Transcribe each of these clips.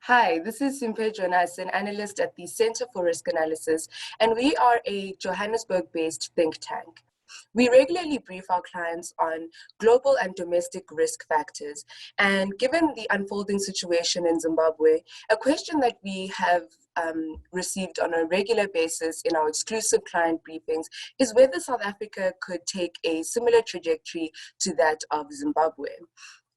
Hi, this is Simpe Jonas, an analyst at the Center for Risk Analysis, and we are a Johannesburg-based think tank. We regularly brief our clients on global and domestic risk factors. And given the unfolding situation in Zimbabwe, a question that we have received on a regular basis in our exclusive client briefings is whether South Africa could take a similar trajectory to that of Zimbabwe.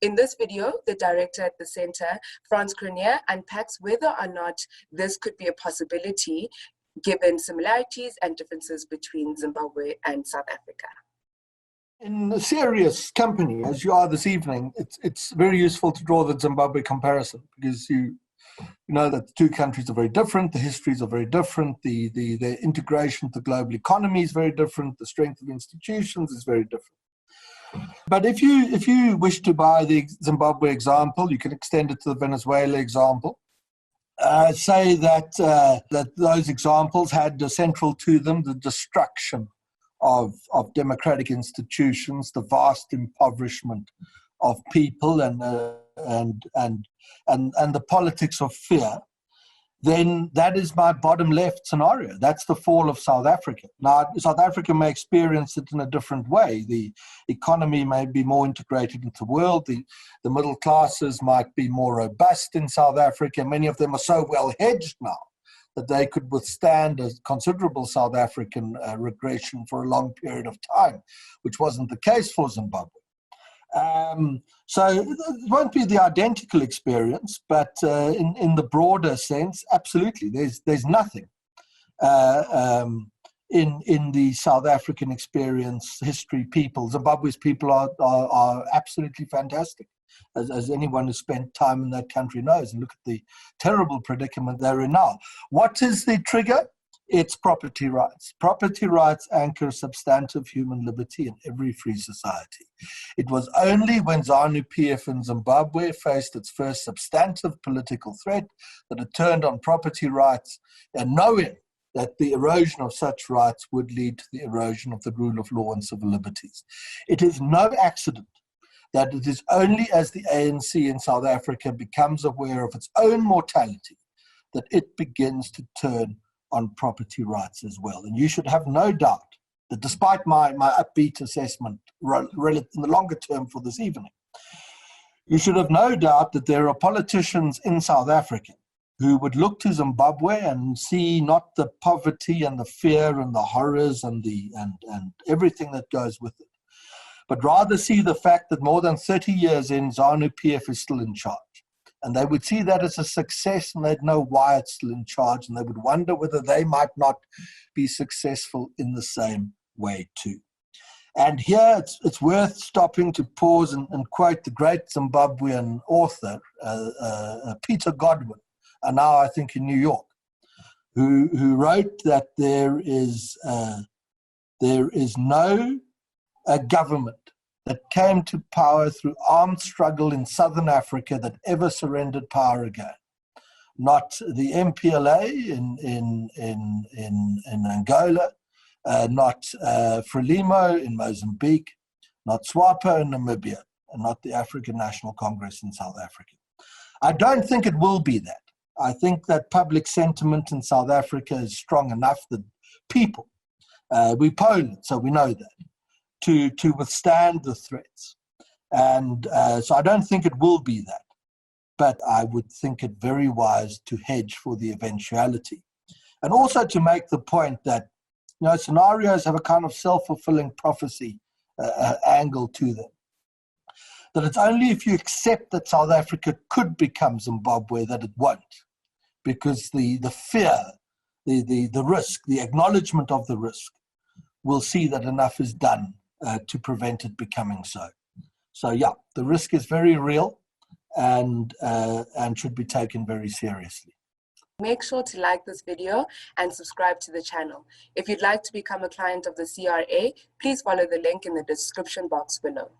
In this video, the director at the center, Frans Cronje, unpacks whether or not this could be a possibility given similarities and differences between Zimbabwe and South Africa. In a serious company, as you are this evening, it's very useful to draw the Zimbabwe comparison because you know that the two countries are very different, the histories are very different, the integration to the global economy is very different, the strength of institutions is very different. But if you wish to buy the Zimbabwe example, you can extend it to the Venezuela example. Say that those examples had central to them the destruction of democratic institutions, the vast impoverishment of people, and the politics of fear. Then that is my bottom left scenario. That's the fall of South Africa. Now, South Africa may experience it in a different way. The economy may be more integrated into the world. The middle classes might be more robust in South Africa. Many of them are so well hedged now that they could withstand a considerable South African regression for a long period of time, which wasn't the case for Zimbabwe. So it won't be the identical experience, but in the broader sense, absolutely, there's nothing in the South African experience, history, people. Zimbabwe's people are absolutely fantastic, as anyone who spent time in that country knows. And look at the terrible predicament they're in now. What is the trigger? It's property rights. Property rights anchor substantive human liberty in every free society. It was only when ZANU-PF in Zimbabwe faced its first substantive political threat that it turned on property rights, and knowing that the erosion of such rights would lead to the erosion of the rule of law and civil liberties. It is no accident that it is only as the ANC in South Africa becomes aware of its own mortality that it begins to turn on property rights as well. And you should have no doubt that despite my upbeat assessment in the longer term for this evening, you should have no doubt that there are politicians in South Africa who would look to Zimbabwe and see not the poverty and the fear and the horrors and everything that goes with it, but rather see the fact that more than 30 years in, ZANU-PF is still in charge. And they would see that as a success, and they'd know why it's still in charge, and they would wonder whether they might not be successful in the same way too. And here it's worth stopping to pause and quote the great Zimbabwean author, Peter Godwin, and now I think in New York, who wrote that there is no government that came to power through armed struggle in southern Africa that ever surrendered power again. Not the MPLA in Angola, not Frelimo in Mozambique, not SWAPO in Namibia, and not the African National Congress in South Africa. I don't think it will be that. I think that public sentiment in South Africa is strong enough that people, we're Poland, so we know that, to withstand the threats. And so I don't think it will be that, but I would think it very wise to hedge for the eventuality. And also to make the point that, you know, scenarios have a kind of self-fulfilling prophecy angle to them. That it's only if you accept that South Africa could become Zimbabwe that it won't, because the fear, the risk, the acknowledgement of the risk will see that enough is done to prevent it becoming so. So yeah, the risk is very real and should be taken very seriously. Make sure to like this video and subscribe to the channel. If you'd like to become a client of the CRA, please follow the link in the description box below.